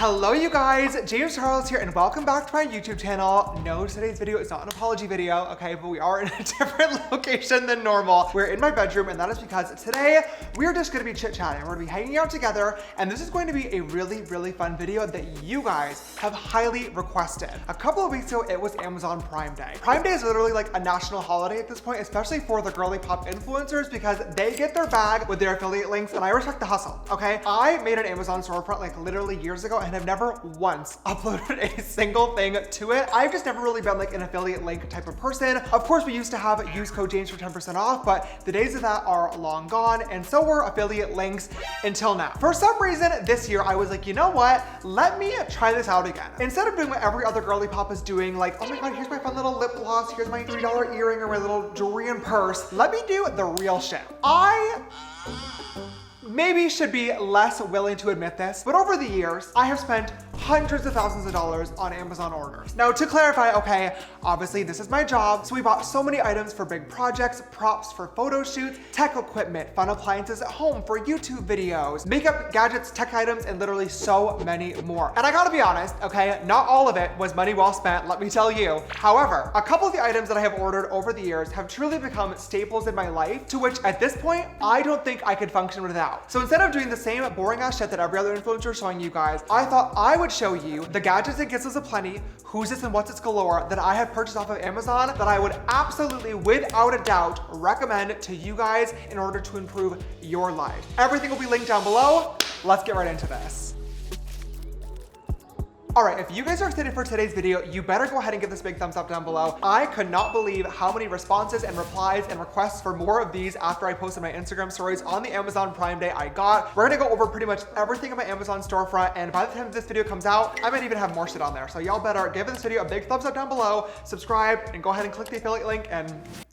Hello you guys, James Charles here and welcome back to my YouTube channel. No, today's video is not an apology video, okay, but we are in a different location than normal. We're in my bedroom and that is because today we're just gonna be chit-chatting. We're gonna be hanging out together and this is going to be a really fun video that you guys have highly requested. A couple of weeks ago, it was Amazon Prime Day. Prime Day is literally like a national holiday at this point, especially for the girly pop influencers because they get their bag with their affiliate links and I respect the hustle, okay? I made an Amazon storefront like literally years ago and have never once uploaded a single thing to it. I've just never really been like an affiliate link type of person. Of course, we used to have use code James for 10% off, but the days of that are long gone, and so were affiliate links until now. For some reason, this year, I was like, you know what? Let me try this out again. Instead of doing what every other girly pop is doing, like, oh my God, here's my fun little lip gloss, here's my $3 earring or my little jewelry and purse, let me do the real shit. I maybe should be less willing to admit this, but over the years, I have spent hundreds of thousands of dollars on Amazon orders. Now to clarify, okay, obviously this is my job, so we bought so many items for big projects, props for photo shoots, tech equipment, fun appliances at home for YouTube videos, makeup, gadgets, tech items, and literally so many more. And I gotta be honest, okay, not all of it was money well spent, let me tell you. However, a couple of the items that I have ordered over the years have truly become staples in my life, to which at this point, I don't think I could function without. So instead of doing the same boring ass shit that every other influencer is showing you guys, I thought I would show you the gadgets and gifts aplenty, who's this and what's its galore that I have purchased off of Amazon that I would absolutely, without a doubt, recommend to you guys in order to improve your life. Everything will be linked down below. Let's get right into this. All right, if you guys are excited for today's video, you better go ahead and give this a big thumbs up down below. I could not believe how many responses and replies and requests for more of these after I posted my Instagram stories on the Amazon Prime Day I got. We're gonna go over pretty much everything in my Amazon storefront, and by the time this video comes out, I might even have more shit on there. So y'all better give this video a big thumbs up down below, subscribe, and go ahead and click the affiliate link and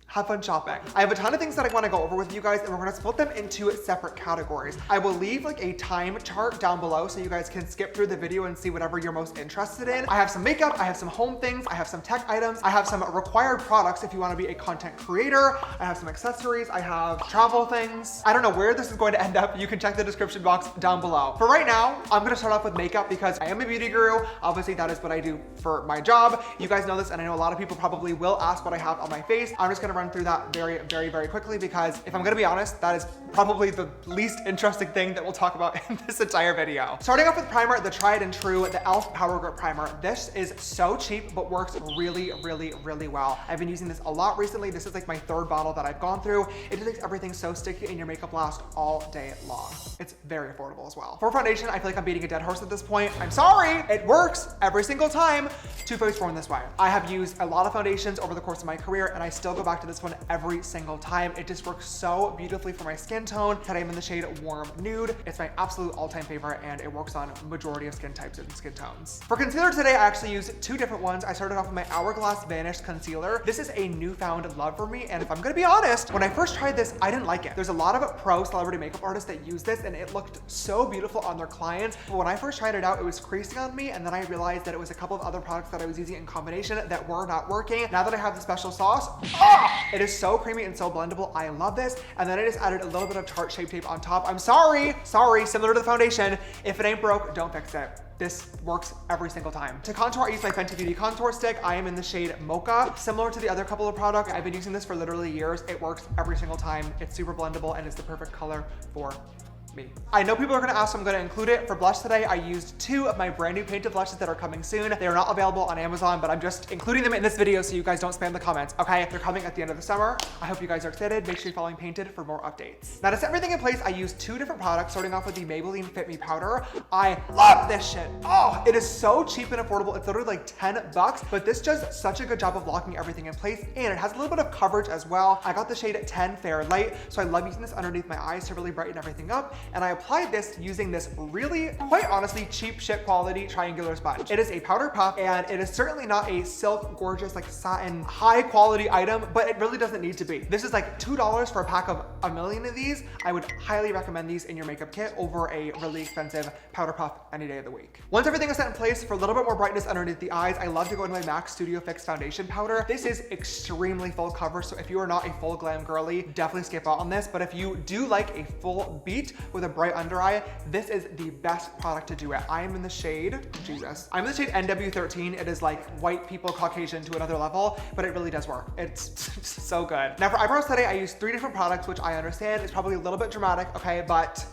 have fun shopping. I have a ton of things that I wanna go over with you guys and we're gonna split them into separate categories. I will leave like a time chart down below so you guys can skip through the video and see whatever you're most interested in. I have some makeup, I have some home things, I have some tech items, I have some required products if you wanna be a content creator, I have some accessories, I have travel things. I don't know where this is going to end up. You can check the description box down below. For right now, I'm gonna start off with makeup because I am a beauty guru. Obviously that is what I do for my job. You guys know this and I know a lot of people probably will ask what I have on my face. I'm just gonna run through that very quickly because if I'm gonna be honest, that is probably the least interesting thing that we'll talk about in this entire video. Starting off with primer, the tried and true, the e.l.f. Power Grip Primer. This is so cheap, but works really well. I've been using this a lot recently. This is like my third bottle that I've gone through. It just makes everything so sticky and your makeup lasts all day long. It's very affordable as well. For foundation, I feel like I'm beating a dead horse at this point. I'm sorry, it works every single time. Too Faced Form This Way. I have used a lot of foundations over the course of my career and I still go back to this one every single time. It just works so beautifully for my skin tone. Today I'm in the shade Warm Nude. It's my absolute all-time favorite and it works on majority of skin types and skin tones. For concealer today, I actually used two different ones. I started off with my Hourglass Vanish Concealer. This is a newfound love for me, and if I'm gonna be honest, when I first tried this, I didn't like it. There's a lot of pro celebrity makeup artists that use this and it looked so beautiful on their clients, but when I first tried it out, it was creasing on me, and then I realized that it was a couple of other products that I was using in combination that were not working. Now that I have the special sauce, it is so creamy and so blendable. I love this. And then I just added a little bit of Tarte Shape Tape on top. I'm sorry, similar to the foundation. If it ain't broke, don't fix it. This works every single time. To contour, I use my Fenty Beauty contour stick. I am in the shade Mocha. Similar to the other couple of products, I've been using this for literally years. It works every single time. It's super blendable and it's the perfect color for me. I know people are gonna ask, so I'm gonna include it. For blush today, I used two of my brand new painted blushes that are coming soon. They are not available on Amazon, but I'm just including them in this video so you guys don't spam the comments, okay? They're coming at the end of the summer. I hope you guys are excited. Make sure you're following Painted for more updates. Now to set everything in place, I used two different products, starting off with the Maybelline Fit Me Powder. I love this shit. Oh, it is so cheap and affordable. It's literally like 10 bucks, but this does such a good job of locking everything in place, and it has a little bit of coverage as well. I got the shade 10 Fair Light, so I love using this underneath my eyes to really brighten everything up, and I applied this using this really, quite honestly, cheap shit quality triangular sponge. It is a powder puff and it is certainly not a silk, gorgeous, like satin, high quality item, but it really doesn't need to be. This is like $2 for a pack of a million of these. I would highly recommend these in your makeup kit over a really expensive powder puff any day of the week. Once everything is set in place, for a little bit more brightness underneath the eyes, I love to go into my MAC Studio Fix foundation powder. This is extremely full coverage, so if you are not a full glam girly, definitely skip out on this. But if you do like a full beat, with a bright under eye, this is the best product to do it. I am in the shade, Jesus. I'm in the shade NW13. It is like white people, Caucasian to another level, but it really does work. It's so good. Now for eyebrows today, I used 3 different products, which I understand is probably a little bit dramatic, okay, but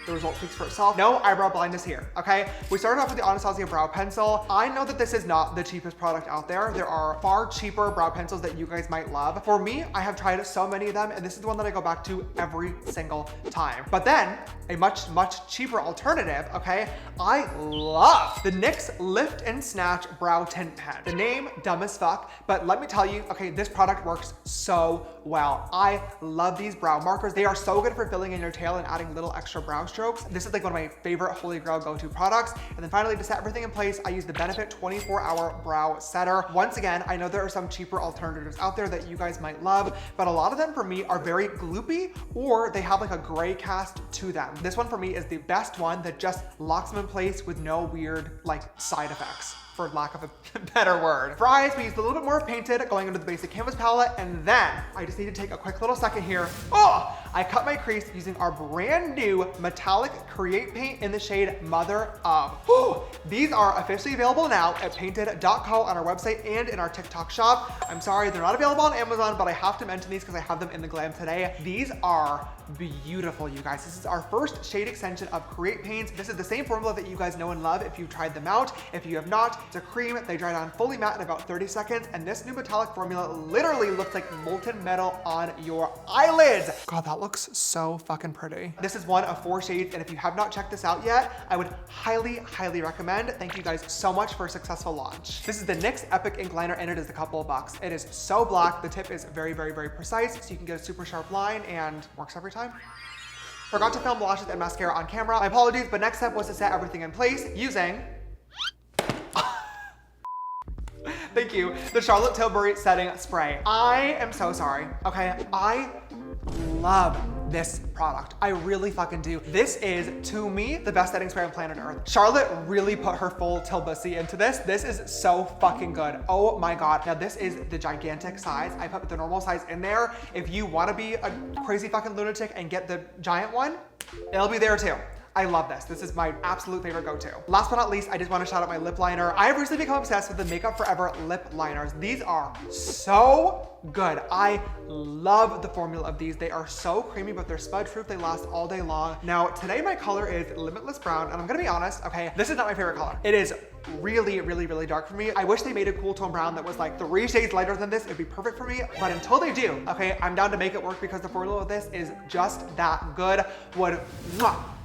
the result speaks for itself. No eyebrow blindness here, okay? We started off with the Anastasia brow pencil. I know that this is not the cheapest product out there. There are far cheaper brow pencils that you guys might love. For me, I have tried so many of them, and this is the one that I go back to every single time. But then, a much, much cheaper alternative, okay? I love the NYX Lift and Snatch Brow Tint Pen. The name, dumb as fuck, but let me tell you, okay, this product works so well. I love these brow markers. They are so good for filling in your tail and adding little extra brow strokes. This is like one of my favorite holy grail go-to products. And then finally, to set everything in place, I use the Benefit 24-Hour Brow Setter. Once again, I know there are some cheaper alternatives out there that you guys might love, but a lot of them for me are very gloopy, or they have like a gray cast to them. This one for me is the best one that just locks them in place with no weird like side effects, for lack of a better word. For eyes, we used a little bit more Painted going into the basic canvas palette, and then I just need to take a quick little second here. Oh, I cut my crease using our brand new metallic Create Paint in the shade Mother of. Whew. These are officially available now at painted.co on our website and in our TikTok shop. I'm sorry, they're not available on Amazon, but I have to mention these because I have them in the glam today. These are beautiful, you guys. This is our first shade extension of Create Paints. This is the same formula that you guys know and love if you've tried them out. If you have not, it's a cream. They dry down fully matte in about 30 seconds, and this new metallic formula literally looks like molten metal on your eyelids. God, that looks so fucking pretty. This is one of 4 shades, and if you have not checked this out yet, I would highly, highly recommend. Thank you guys so much for a successful launch. This is the NYX Epic Ink Liner, and it is a couple of bucks. It is so black. The tip is very, very, very precise, so you can get a super sharp line, and works every time. Forgot to film lashes and mascara on camera. My apologies, but next step was to set everything in place using thank you, the Charlotte Tilbury Setting Spray. I am so sorry, okay? I love this product. I really fucking do. This is, to me, the best setting spray on planet Earth. Charlotte really put her full Tilbury into this. This is so fucking good. Oh my God. Now this is the gigantic size. I put the normal size in there. If you wanna be a crazy fucking lunatic and get the giant one, it'll be there too. I love this. This is my absolute favorite go-to. Last but not least, I just want to shout out my lip liner. I have recently become obsessed with the Makeup Forever lip liners. These are so good. I love the formula of these. They are so creamy, but they're smudge-proof. They last all day long. Now, today my color is Limitless Brown, and I'm gonna be honest, okay, this is not my favorite color. It is really, really, really dark for me. I wish they made a cool tone brown that was like 3 shades lighter than this. It'd be perfect for me, but until they do, okay, I'm down to make it work because the formula of this is just that good. Would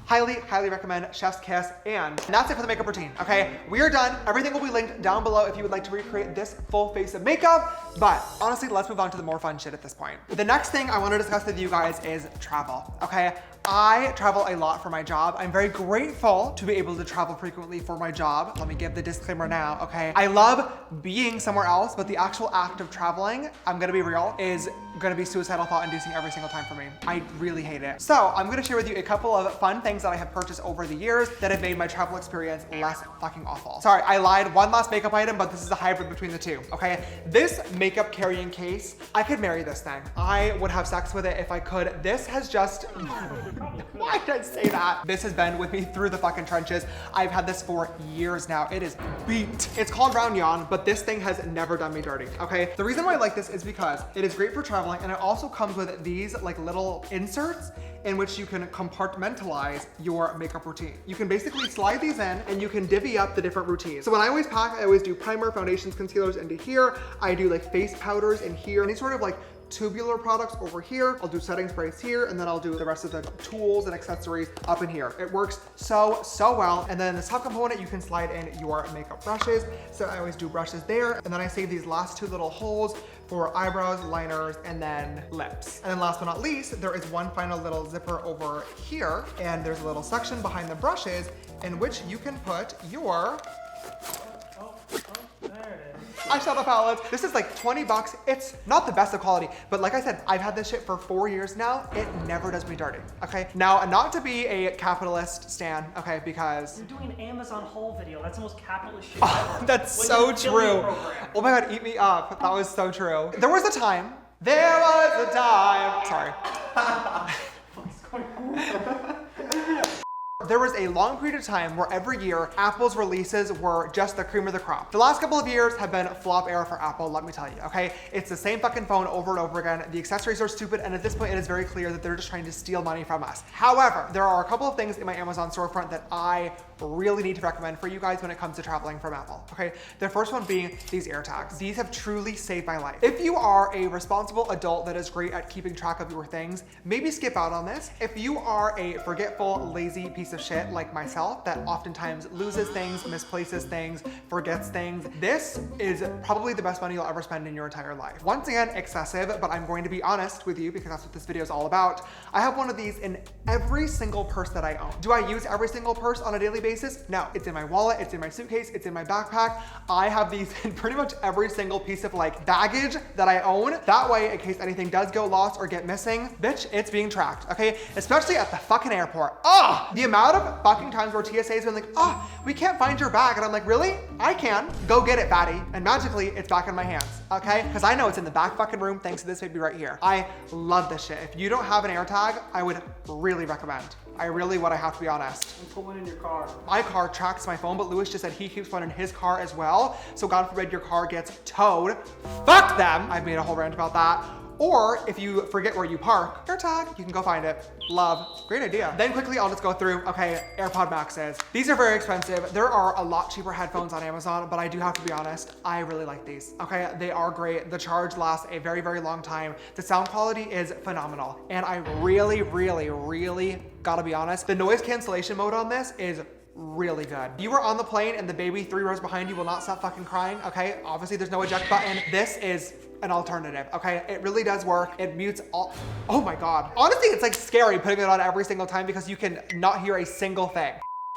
highly, highly recommend. Chef's kiss. And that's it for the makeup routine, okay? We are done. Everything will be linked down below if you would like to recreate this full face of makeup. But honestly, let's move on to the more fun shit at this point. The next thing I want to discuss with you guys is travel, okay? I travel a lot for my job. I'm very grateful to be able to travel frequently for my job. Let me give the disclaimer now, okay? I love being somewhere else, but the actual act of traveling, I'm gonna be real, is gonna be suicidal thought inducing every single time for me. I really hate it. So I'm gonna share with you a couple of fun things that I have purchased over the years that have made my travel experience less fucking awful. Sorry, I lied. One last makeup item, but this is a hybrid between the two, okay? This makeup carrying case, I could marry this thing. I would have sex with it if I could. This has just, why did I say that? This has been with me through the fucking trenches. I've had this for years now. It is beat. It's called Round Yawn, but this thing has never done me dirty, okay? The reason why I like this is because it is great for traveling, and it also comes with these like little inserts in which you can compartmentalize your makeup routine. You can basically slide these in and you can divvy up the different routines. So when I always pack, I always do primer, foundations, concealers into here. I do like face powders in here, any sort of like tubular products over here. I'll do setting sprays here, and then I'll do the rest of the tools and accessories up in here. It works so, so well. And then in the top component, you can slide in your makeup brushes. So I always do brushes there. And then I save these last 2 little holes for eyebrows, liners, and then lips. And then last but not least, there is one final little zipper over here. And there's a little section behind the brushes in which you can put your eyeshadow palettes. This is like 20 bucks. It's not the best of quality, but like I said, I've had this shit for 4 years now. It never does me dirty, okay? Now, not to be a capitalist stan, okay, because you're doing an Amazon haul video. That's the most capitalist shit oh, ever. that's so true. Oh my God, eat me up. That was so true. There was a time. Sorry. What's going on? There was a long period of time where every year Apple's releases were just the cream of the crop. The last couple of years have been flop era for Apple, let me tell you, okay? It's the same fucking phone over and over again. The accessories are stupid, and at this point it is very clear that they're just trying to steal money from us. However, there are a couple of things in my Amazon storefront that I really need to recommend for you guys when it comes to traveling from Apple, okay? The first one being these AirTags. These have truly saved my life. If you are a responsible adult that is great at keeping track of your things, maybe skip out on this. If you are a forgetful, lazy piece of shit like myself that oftentimes loses things, misplaces things, forgets things, this is probably the best money you'll ever spend in your entire life. Once again, excessive, but I'm going to be honest with you because that's what this video is all about. I have one of these in every single purse that I own. Do I use every single purse on a daily basis? No, it's in my wallet, it's in my suitcase, it's in my backpack. I have these in pretty much every single piece of like baggage that I own. That way, in case anything does go lost or get missing, bitch, it's being tracked, okay? Especially at the fucking airport. The amount of fucking times where TSA has been like, we can't find your bag. And I'm like, really? I can. Go get it, fatty. And magically, it's back in my hands, okay? Because I know it's in the back fucking room thanks to this baby right here. I love this shit. If you don't have an AirTag, I would really recommend. I really would, I have to be honest. And put one in your car. My car tracks my phone, but Lewis just said he keeps one in his car as well. So God forbid your car gets towed. Fuck them. I've made a whole rant about that. Or if you forget where you park, AirTag, you can go find it. Love, great idea. Then quickly, I'll just go through, okay, AirPod Maxes. These are very expensive. There are a lot cheaper headphones on Amazon, but I do have to be honest, I really like these, okay? They are great. The charge lasts a very, very long time. The sound quality is phenomenal. And I really, really, really gotta be honest, the noise cancellation mode on this is really good. You are on the plane and the baby 3 rows behind you will not stop fucking crying, okay? Obviously there's no eject button. This is an alternative, okay? It really does work. It mutes all, oh my God. Honestly, it's like scary putting it on every single time because you can not hear a single thing.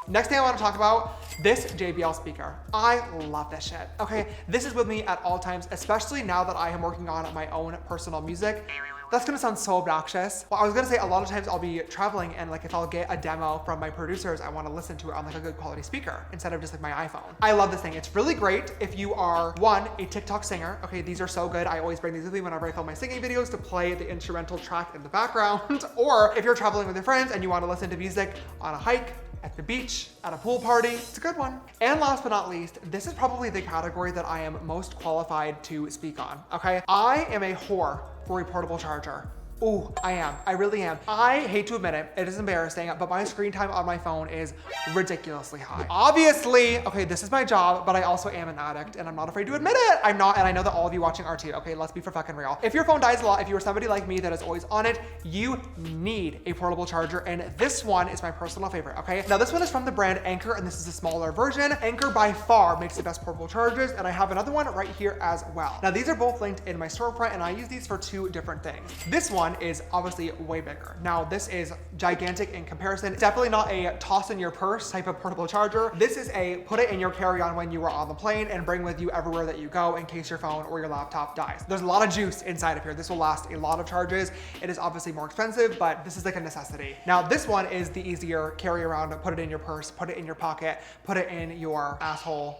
Next thing I want to talk about, this JBL speaker. I love this shit, okay? This is with me at all times, especially now that I am working on my own personal music. That's gonna sound so obnoxious. Well, I was gonna say a lot of times I'll be traveling and like if I'll get a demo from my producers, I wanna listen to it on like a good quality speaker instead of just like my iPhone. I love this thing. It's really great if you are, one, a TikTok singer. Okay, these are so good. I always bring these with me whenever I film my singing videos to play the instrumental track in the background. Or if you're traveling with your friends and you wanna listen to music on a hike, at the beach, at a pool party, it's a good one. And last but not least, this is probably the category that I am most qualified to speak on, okay? I am a whore for a portable charger. Ooh, I am. I really am. I hate to admit it, it is embarrassing, but my screen time on my phone is ridiculously high. Obviously, okay, this is my job, but I also am an addict and I'm not afraid to admit it. I'm not, and I know that all of you watching are too, okay? Let's be for fucking real. If your phone dies a lot, if you are somebody like me that is always on it, you need a portable charger, and this one is my personal favorite, okay? Now this one is from the brand Anker, and this is a smaller version. Anker by far makes the best portable chargers, and I have another one right here as well. Now these are both linked in my storefront, and I use these for 2 different things. This one is obviously way bigger. Now this is gigantic in comparison. It's definitely not a toss in your purse type of portable charger. This is a put it in your carry-on when you are on the plane and bring with you everywhere that you go in case your phone or your laptop dies. There's a lot of juice inside of here. This will last a lot of charges. It is obviously more expensive, but this is like a necessity. Now this one is the easier carry around, put it in your purse, put it in your pocket, put it in your asshole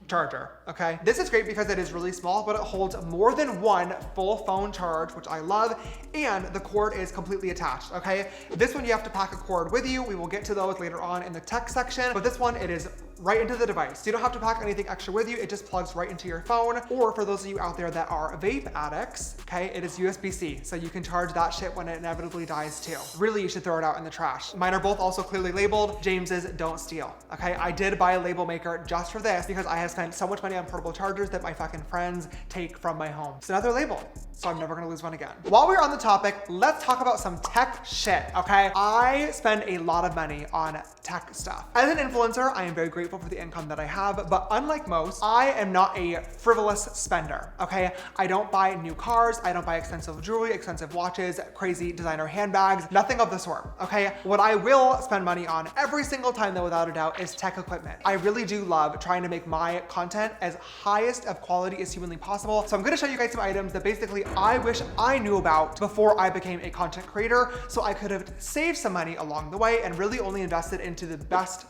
charger, okay? This is great because it is really small, but it holds more than one full phone charge, which I love, and the cord is completely attached, okay? This one you have to pack a cord with you. We will get to those later on in the tech section, but this one, it is right into the device. You don't have to pack anything extra with you. It just plugs right into your phone. Or for those of you out there that are vape addicts, okay, it is USB-C, so you can charge that shit when it inevitably dies too. Really, you should throw it out in the trash. Mine are both also clearly labeled. James's don't steal, okay? I did buy a label maker just for this because I have spent so much money on portable chargers that my fucking friends take from my home. So now they're labeled, so I'm never gonna lose one again. While we're on the topic, let's talk about some tech shit, okay? I spend a lot of money on tech stuff. As an influencer, I am very grateful for the income that I have, but unlike most, I am not a frivolous spender, okay? I don't buy new cars, I don't buy expensive jewelry, expensive watches, crazy designer handbags, nothing of the sort, okay? What I will spend money on every single time though, without a doubt, is tech equipment. I really do love trying to make my content as highest of quality as humanly possible. So I'm gonna show you guys some items that basically I wish I knew about before I became a content creator, so I could have saved some money along the way and really only invested into the best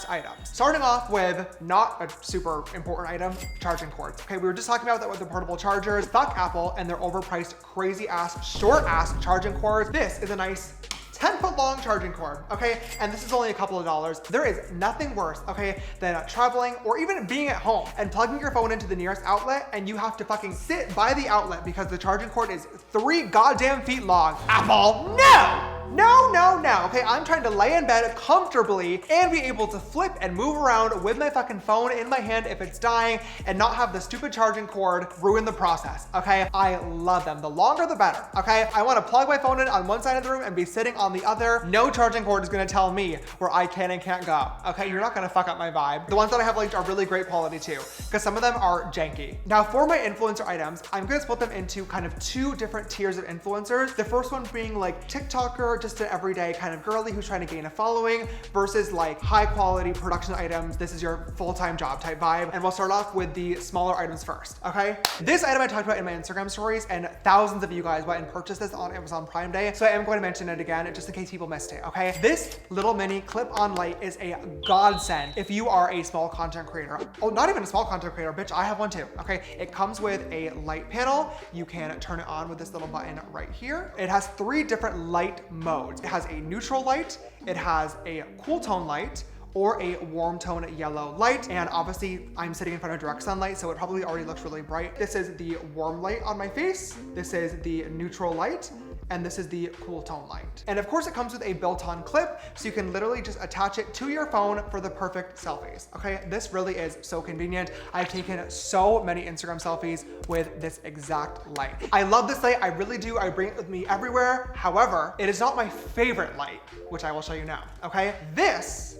items. Starting off with not a super important item, charging cords. Okay, we were just talking about that with the portable chargers. Fuck Apple and their overpriced, crazy ass, short ass charging cords. This is a nice 10-foot long charging cord, okay? And this is only a couple of dollars. There is nothing worse, okay, than traveling or even being at home and plugging your phone into the nearest outlet and you have to fucking sit by the outlet because the charging cord is 3 goddamn feet long. Apple, no! No, no, no, okay? I'm trying to lay in bed comfortably and be able to flip and move around with my fucking phone in my hand if it's dying and not have the stupid charging cord ruin the process, okay? I love them. The longer, the better, okay? I wanna plug my phone in on one side of the room and be sitting on the other. No charging cord is gonna tell me where I can and can't go, okay? You're not gonna fuck up my vibe. The ones that I have linked are really great quality too, because some of them are janky. Now for my influencer items, I'm gonna split them into kind of 2 different tiers of influencers. The first one being like TikToker, just an everyday kind of girly who's trying to gain a following, versus like high quality production items. This is your full-time job type vibe. And we'll start off with the smaller items first, okay? This item I talked about in my Instagram stories and thousands of you guys went and purchased this on Amazon Prime Day. So I am going to mention it again just in case people missed it, okay? This little mini clip-on light is a godsend if you are a small content creator. Oh, not even a small content creator, bitch, I have one too, okay? It comes with a light panel. You can turn it on with this little button right here. It has 3 different light modes. It has a neutral light, it has a cool tone light, or a warm tone yellow light. And obviously I'm sitting in front of direct sunlight, so it probably already looks really bright. This is the warm light on my face. This is the neutral light. And this is the cool tone light. And of course it comes with a built-on clip, so you can literally just attach it to your phone for the perfect selfies, okay? This really is so convenient. I've taken so many Instagram selfies with this exact light. I love this light, I really do. I bring it with me everywhere. However, it is not my favorite light, which I will show you now, okay? This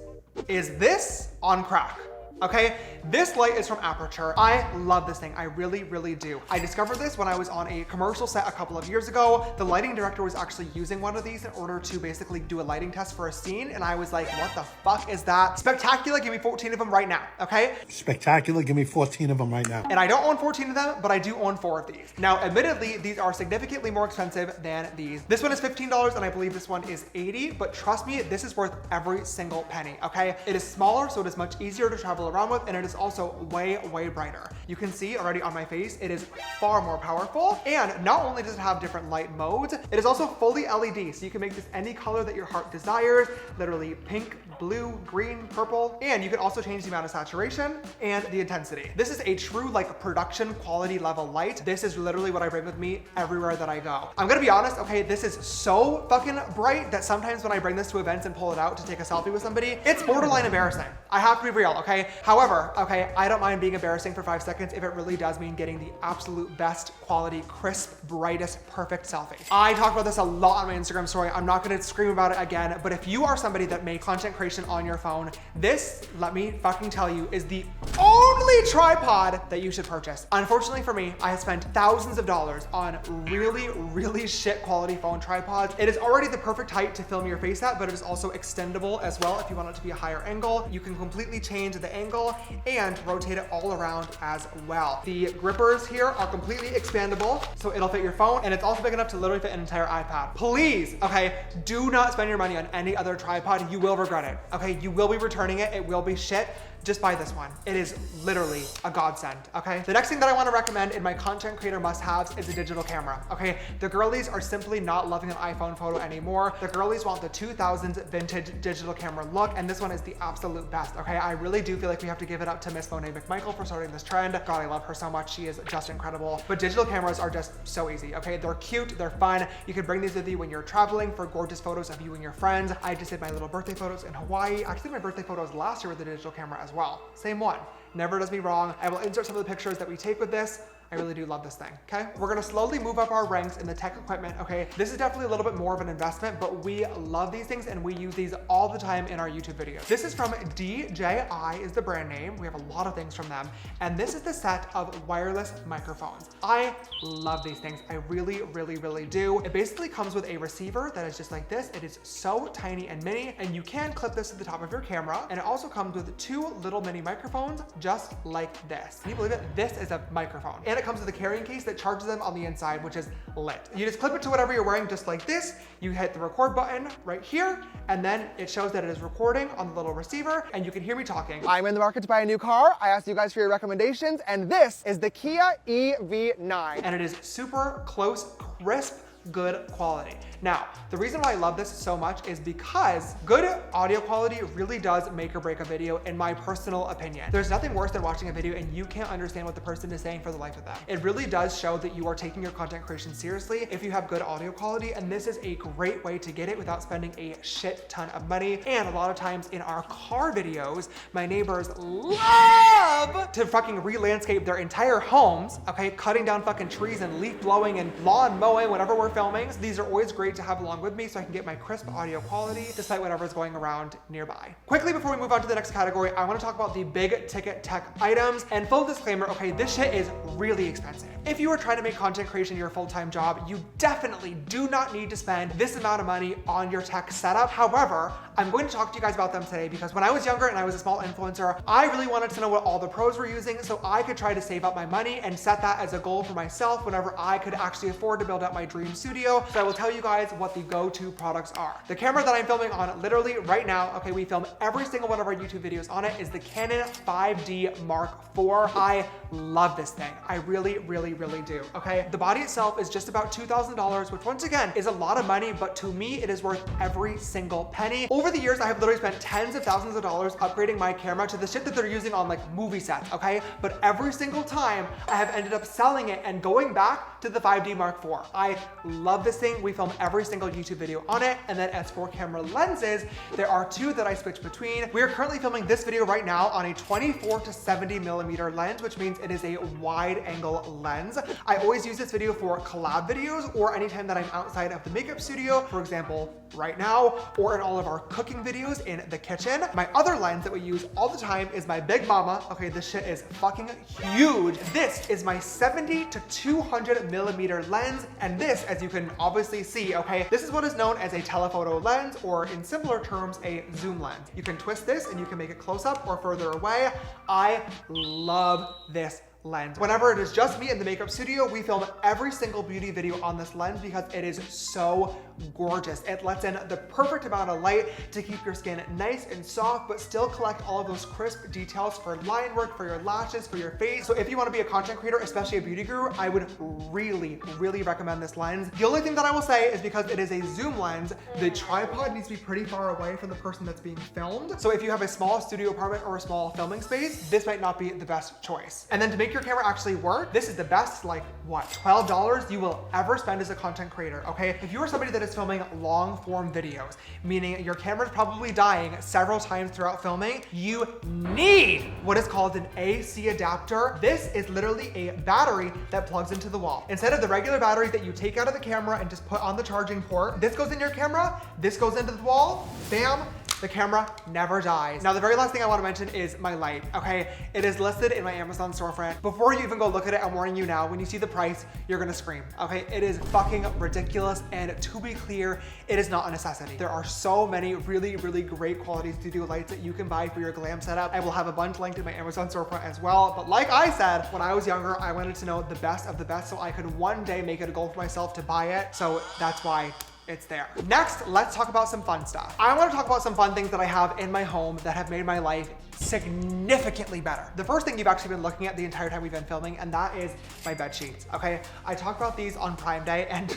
is this on crack. Okay, this light is from Aperture. I love this thing, I really, really do. I discovered this when I was on a commercial set a couple of years ago. The lighting director was actually using one of these in order to basically do a lighting test for a scene, and I was like, what the fuck is that? Spectacular, give me 14 of them right now, okay? Spectacular, give me 14 of them right now. And I don't own 14 of them, but I do own 4 of these. Now, admittedly, these are significantly more expensive than these. This one is $15, and I believe this one is $80, but trust me, this is worth every single penny, okay? It is smaller, so it is much easier to travel around with, and it is also way, way brighter. You can see already on my face, it is far more powerful. And not only does it have different light modes, it is also fully LED. So you can make this any color that your heart desires, literally pink, blue, green, purple. And you can also change the amount of saturation and the intensity. This is a true like production quality level light. This is literally what I bring with me everywhere that I go. I'm gonna be honest, okay, this is so fucking bright that sometimes when I bring this to events and pull it out to take a selfie with somebody, it's borderline embarrassing. I have to be real, okay? However, okay, I don't mind being embarrassing for 5 seconds if it really does mean getting the absolute best quality, crisp, brightest, perfect selfie. I talk about this a lot on my Instagram story. I'm not gonna scream about it again, but if you are somebody that made content creation on your phone, this, let me fucking tell you, is the only tripod that you should purchase. Unfortunately for me, I have spent thousands of dollars on really, really shit quality phone tripods. It is already the perfect height to film your face at, but it is also extendable as well if you want it to be a higher angle. You can completely change the angle and rotate it all around as well. The grippers here are completely expandable, so it'll fit your phone, and it's also big enough to literally fit an entire iPad. Please, okay, do not spend your money on any other tripod. You will regret it, okay? You will be returning it. It will be shit. Just buy this one. It is literally a godsend, okay? The next thing that I wanna recommend in my content creator must-haves is a digital camera, okay? The girlies are simply not loving an iPhone photo anymore. The girlies want the 2000s vintage digital camera look, and this one is the absolute best, okay? I really do feel like we have to give it up to Miss Monet McMichael for starting this trend. God, I love her so much. She is just incredible. But digital cameras are just so easy, okay? They're cute, they're fun. You can bring these with you when you're traveling for gorgeous photos of you and your friends. I just did my little birthday photos in Hawaii. Actually, my birthday photos last year with the digital camera as well. Same one. Never does me wrong. I will insert some of the pictures that we take with this. I really do love this thing, okay? We're gonna slowly move up our ranks in the tech equipment, okay? This is definitely a little bit more of an investment, but we love these things and we use these all the time in our YouTube videos. This is from DJI is the brand name. We have a lot of things from them. And this is the set of wireless microphones. I love these things. I really, really, really do. It basically comes with a receiver that is just like this. It is so tiny and mini, and you can clip this to the top of your camera. And it also comes with 2 little mini microphones just like this. Can you believe it? This is a microphone. And it comes with a carrying case that charges them on the inside, which is lit. You just clip it to whatever you're wearing just like this. You hit the record button right here, and then it shows that it is recording on the little receiver, and you can hear me talking. I'm in the market to buy a new car. I asked you guys for your recommendations, and this is the Kia EV9. And it is super close, crisp, good quality. Now, the reason why I love this so much is because good audio quality really does make or break a video, in my personal opinion. There's nothing worse than watching a video and you can't understand what the person is saying for the life of them. It really does show that you are taking your content creation seriously if you have good audio quality, and this is a great way to get it without spending a shit ton of money. And a lot of times in our car videos, my neighbors love to fucking re-landscape their entire homes, okay? Cutting down fucking trees and leaf blowing and lawn mowing, whatever we're filming. So these are always great to have along with me so I can get my crisp audio quality despite whatever's going around nearby. Quickly, before we move on to the next category, I want to talk about the big ticket tech items. And full disclaimer, okay, this shit is really expensive. If you are trying to make content creation your full-time job, you definitely do not need to spend this amount of money on your tech setup. However, I'm going to talk to you guys about them today because when I was younger and I was a small influencer, I really wanted to know what all the pros were using so I could try to save up my money and set that as a goal for myself whenever I could actually afford to build out my dream studio. So I will tell you guys what the go-to products are. The camera that I'm filming on literally right now, okay, we film every single one of our YouTube videos on it, is the Canon 5D Mark IV. I love this thing. I really, really, really do, okay? The body itself is just about $2,000, which once again is a lot of money, but to me, it is worth every single penny. Over the years, I have literally spent tens of thousands of dollars upgrading my camera to the shit that they're using on like movie sets, okay? But every single time, I have ended up selling it and going back to the 5D Mark IV. I love this thing. We film every single YouTube video on it. And then as for camera lenses, there are two that I switch between. We are currently filming this video right now on a 24 to 70 millimeter lens, which means it is a wide angle lens. I always use this video for collab videos or anytime that I'm outside of the makeup studio, for example, right now, or in all of our cooking videos in the kitchen. My other lens that we use all the time is my Big Mama. Okay, this shit is fucking huge. This is my 70 to 200 millimeter lens. And this, as you can obviously see, okay, this is what is known as a telephoto lens, or in simpler terms, a zoom lens. You can twist this and you can make it close up or further away. I love this lens. Whenever it is just me in the makeup studio, we film every single beauty video on this lens because it is so gorgeous. It lets in the perfect amount of light to keep your skin nice and soft, but still collect all of those crisp details for line work, for your lashes, for your face. So if you want to be a content creator, especially a beauty guru, I would really, really recommend this lens. The only thing that I will say is because it is a zoom lens, the tripod needs to be pretty far away from the person that's being filmed. So if you have a small studio apartment or a small filming space, this might not be the best choice. And then to make your camera actually work, this is the best, like what, $12 you will ever spend as a content creator, okay? If you are somebody that is filming long form videos, meaning your camera's probably dying several times throughout filming, you need what is called an AC adapter. This is literally a battery that plugs into the wall. Instead of the regular battery that you take out of the camera and just put on the charging port, this goes in your camera, this goes into the wall, bam, the camera never dies. Now, the very last thing I want to mention is my light, okay? It is listed in my Amazon storefront. Before you even go look at it, I'm warning you now, when you see the price, you're gonna scream, okay? It is fucking ridiculous, and to be clear, it is not a necessity. There are so many really, really great quality studio lights that you can buy for your glam setup. I will have a bunch linked in my Amazon storefront as well. But like I said, when I was younger, I wanted to know the best of the best so I could one day make it a goal for myself to buy it. So that's why it's there. Next, let's talk about some fun stuff. I want to talk about some fun things that I have in my home that have made my life significantly better. The first thing you've actually been looking at the entire time we've been filming, and that is my bed sheets, okay? I talked about these on Prime Day, and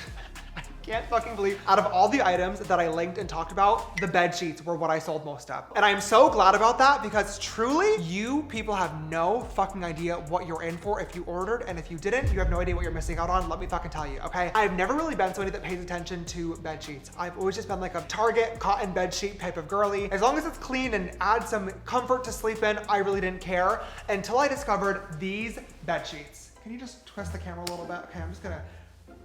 I can't fucking believe out of all the items that I linked and talked about, the bed sheets were what I sold most of. And I'm so glad about that because truly, you people have no fucking idea what you're in for if you ordered, and if you didn't, you have no idea what you're missing out on. Let me fucking tell you, okay? I've never really been somebody that pays attention to bed sheets. I've always just been like a Target cotton bed sheet type of girly. As long as it's clean and adds some comfort to sleep in, I really didn't care until I discovered these bed sheets. Can you just twist the camera a little bit? Okay, I'm just gonna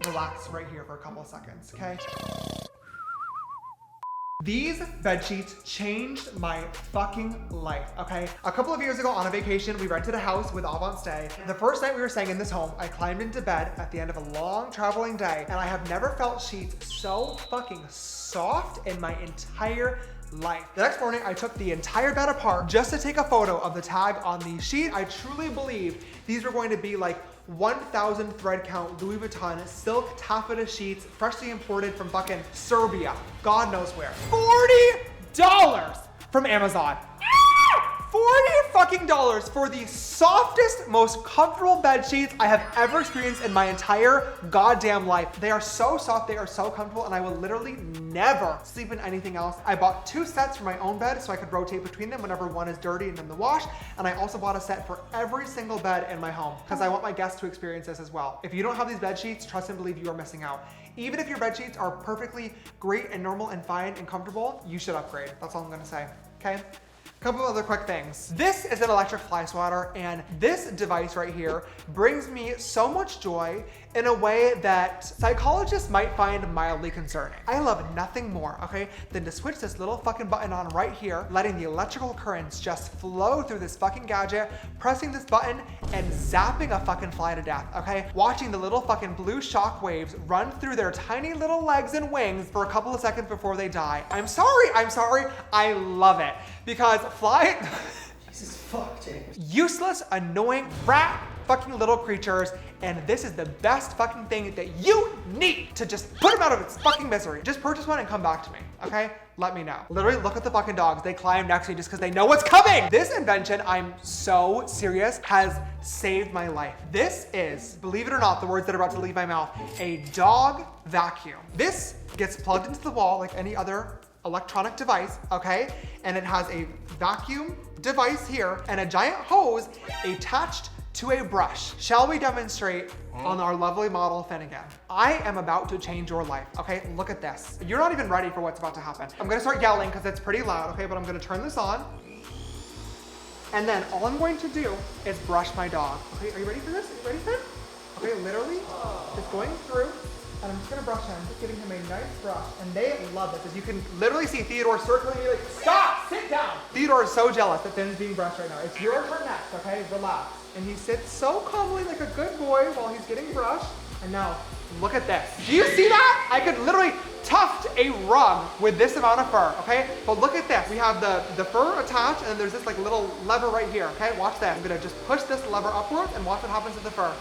relax right here for a couple of seconds, okay? These bed sheets changed my fucking life, okay? A couple of years ago on a vacation, we rented a house with Avant Stay. The first night we were staying in this home, I climbed into bed at the end of a long traveling day, and I have never felt sheets so fucking soft in my entire life. The next morning, I took the entire bed apart just to take a photo of the tag on the sheet. I truly believe these were going to be like 1,000 thread count Louis Vuitton silk taffeta sheets, freshly imported from fucking Serbia. God knows where. $40 from Amazon. $40 for the softest, most comfortable bed sheets I have ever experienced in my entire goddamn life. They are so soft, they are so comfortable, and I will literally never sleep in anything else. I bought 2 sets for my own bed so I could rotate between them whenever one is dirty and in the wash, and I also bought a set for every single bed in my home because I want my guests to experience this as well. If you don't have these bed sheets, trust and believe you are missing out. Even if your bed sheets are perfectly great and normal and fine and comfortable, you should upgrade. That's all I'm gonna say, okay? Couple of other quick things. This is an electric fly swatter, and this device right here brings me so much joy in a way that psychologists might find mildly concerning. I love nothing more, okay, than to switch this little fucking button on right here, letting the electrical currents just flow through this fucking gadget, pressing this button and zapping a fucking fly to death, okay? Watching the little fucking blue shock waves run through their tiny little legs and wings for a couple of seconds before they die. I'm sorry, I love it. Because fly, Jesus fuck, James. useless, annoying, rat fucking little creatures, and this is the best fucking thing that you need to just put them out of its fucking misery. Just purchase one and come back to me, okay? Let me know. Literally, look at the fucking dogs. They climb next to me just because they know what's coming. This invention, I'm so serious, has saved my life. This is, believe it or not, the words that are about to leave my mouth, a dog vacuum. This gets plugged into the wall like any other electronic device, okay? And it has a vacuum device here and a giant hose attached to a brush. Shall we demonstrate on our lovely model Finnegan? I am about to change your life, okay? Look at this. You're not even ready for what's about to happen. I'm gonna start yelling because it's pretty loud, okay? But I'm gonna turn this on. And then all I'm going to do is brush my dog. Okay, are you ready for this? Are you ready for it? Okay, literally, it's going through. And I'm just gonna brush him, just giving him a nice brush. And they love this. As you can literally see Theodore circling me like, stop, sit down. Theodore is so jealous that Finn's being brushed right now. It's your turn next, okay? Relax. And he sits so calmly like a good boy while he's getting brushed. And now, look at this. Do you see that? I could literally tuft a rug with this amount of fur, okay? But look at this. We have the fur attached, and then there's this like little lever right here, okay? Watch that. I'm gonna just push this lever upwards and watch what happens to the fur.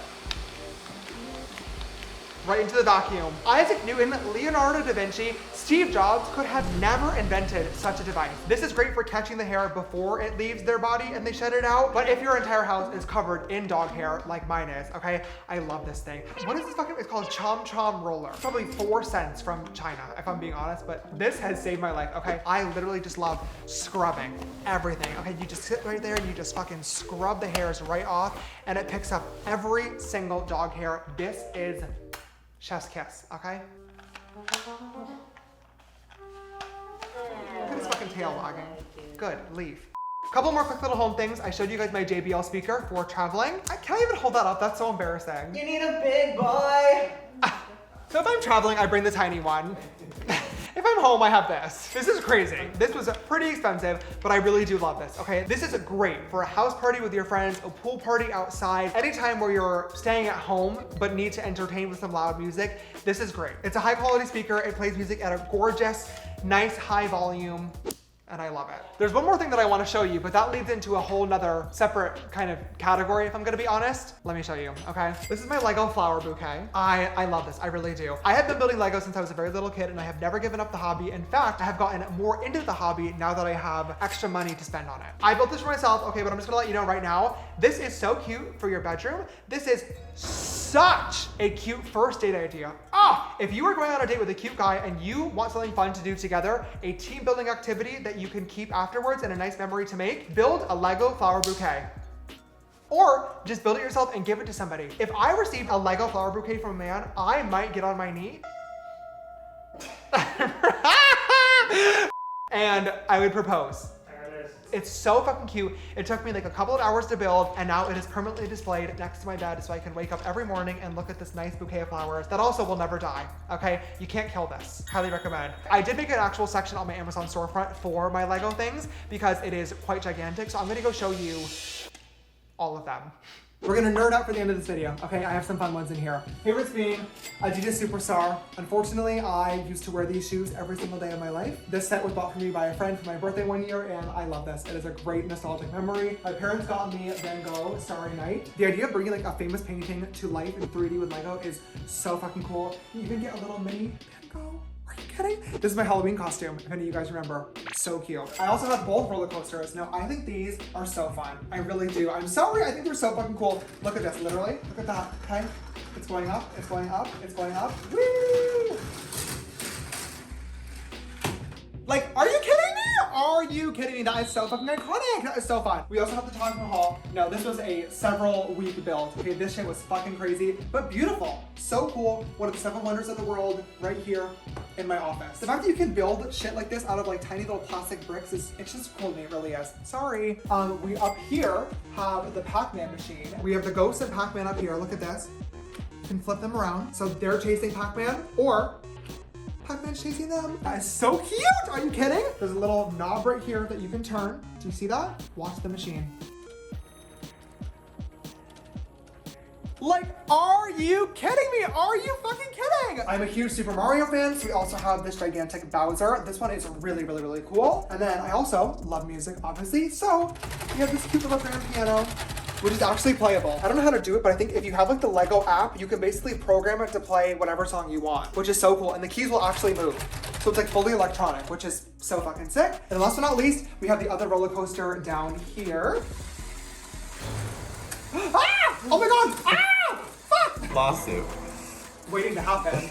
Right into the vacuum. Isaac Newton, Leonardo da Vinci, Steve Jobs could have never invented such a device. This is great for catching the hair before it leaves their body and they shed it out. But if your entire house is covered in dog hair, like mine is, okay? I love this thing. What is this fucking, it's called Chom Chom Roller. Probably 4 cents from China, if I'm being honest, but this has saved my life, okay? I literally just love scrubbing everything, okay? You just sit right there and you just fucking scrub the hairs right off and it picks up every single dog hair. This is chef's kiss, okay? Look at his fucking tail wagging. Good, leave. Couple more quick little home things. I showed you guys my JBL speaker for traveling. I can't even hold that up, that's so embarrassing. You need a big boy. So if I'm traveling, I bring the tiny one. If I'm home, I have this. This is crazy. This was pretty expensive, but I really do love this, okay? This is great for a house party with your friends, a pool party outside, anytime where you're staying at home but need to entertain with some loud music. This is great. It's a high quality speaker. It plays music at a gorgeous, nice high volume. And I love it. There's one more thing that I want to show you, but that leads into a whole nother separate kind of category, if I'm gonna be honest. Let me show you, okay? This is my Lego flower bouquet. I love this, I really do. I have been building Lego since I was a very little kid, and I have never given up the hobby. In fact, I have gotten more into the hobby now that I have extra money to spend on it. I built this for myself, okay, but I'm just gonna let you know right now, this is so cute for your bedroom. This is such a cute first date idea. If you are going on a date with a cute guy and you want something fun to do together, a team building activity that you can keep afterwards and a nice memory to make, build a Lego flower bouquet. Or just build it yourself and give it to somebody. If I received a Lego flower bouquet from a man, I might get on my knee and I would propose. It's so fucking cute. It took me like a couple of hours to build, and now it is permanently displayed next to my bed so I can wake up every morning and look at this nice bouquet of flowers that also will never die, okay? You can't kill this. Highly recommend. I did make an actual section on my Amazon storefront for my Lego things because it is quite gigantic, so I'm gonna go show you all of them. We're gonna nerd out for the end of this video, okay? I have some fun ones in here. Favorite being Adidas Superstar. Unfortunately, I used to wear these shoes every single day of my life. This set was bought for me by a friend for my birthday one year, and I love this. It is a great nostalgic memory. My parents got me Van Gogh Starry Night. The idea of bringing like a famous painting to life in 3D with Lego is so fucking cool. You can get a little mini Van Gogh right Are you kidding? This is my Halloween costume, if any of you guys remember. So cute. I also have both roller coasters. Now, I think these are so fun. I really do. I'm sorry, I think they're so fucking cool. Look at this, literally. Look at that, okay? It's going up, it's going up, it's going up. Woo! Like, are you kidding me? Are you kidding me? That is so fucking iconic. That is so fun. We also have the Taj Mahal. No, this was a several week build. Okay, this shit was fucking crazy, but beautiful. So cool. One of the 7 wonders of the world right here in my office. The fact that you can build shit like this out of like tiny little plastic bricks it's just cool to me, it really is. Sorry. We up here have the Pac-Man machine. We have the Ghost and Pac-Man up here. Look at this. You can flip them around. So they're chasing Pac-Man, or Pac-Man's chasing them. That is so cute! Are you kidding? There's a little knob right here that you can turn. Do you see that? Watch the machine. Like, are you kidding me? Are you fucking kidding? I'm a huge Super Mario fan, so we also have this gigantic Bowser. This one is really, really, really cool. And then I also love music, obviously. So we have this cute little grand piano, which is actually playable. I don't know how to do it, but I think if you have like the Lego app, you can basically program it to play whatever song you want, which is so cool. And the keys will actually move. So it's like fully electronic, which is so fucking sick. And last but not least, we have the other roller coaster down here. Ah! Oh my God! Ah! Fuck! Lawsuit. Waiting to happen.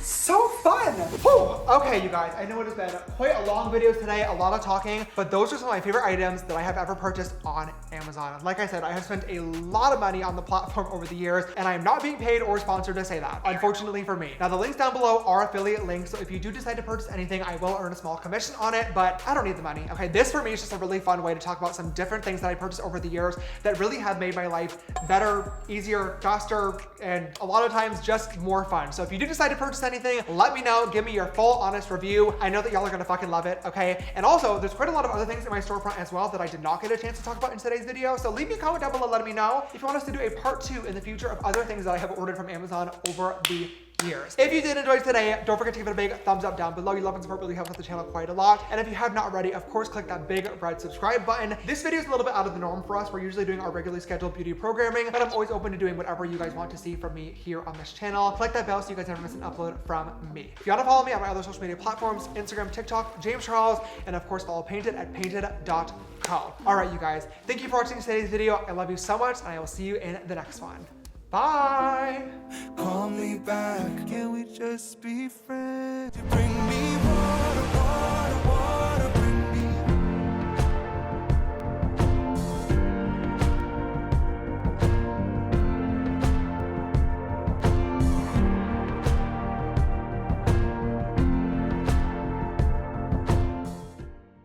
So fun! Whew. Okay, you guys, I know it has been quite a long video today, a lot of talking, but those are some of my favorite items that I have ever purchased on Amazon. Like I said, I have spent a lot of money on the platform over the years, and I am not being paid or sponsored to say that, unfortunately for me. Now, the links down below are affiliate links, so if you do decide to purchase anything, I will earn a small commission on it, but I don't need the money. Okay, this for me is just a really fun way to talk about some different things that I purchased over the years that really have made my life better, easier, faster, and a lot of times just more fun. So if you do decide to purchase anything, let me know, give me your full honest review. I know that y'all are gonna fucking love it, okay? And also, there's quite a lot of other things in my storefront as well that I did not get a chance to talk about in today's video. So leave me a comment down below letting me know if you want us to do a part 2 in the future of other things that I have ordered from Amazon over the years. If you did enjoy today, don't forget to give it a big thumbs up down below. Your love and support really helps out the channel quite a lot. And if you have not already, of course, click that big red subscribe button. This video is a little bit out of the norm for us. We're usually doing our regularly scheduled beauty programming, but I'm always open to doing whatever you guys want to see from me here on this channel. Click that bell so you guys never miss an upload from me. If you want to follow me on my other social media platforms, Instagram, TikTok, James Charles, and of course follow Painted at painted.co. All right, you guys, thank you for watching today's video. I love you so much, and I will see you in the next one. Bye. Call me back, can we just be friends? You bring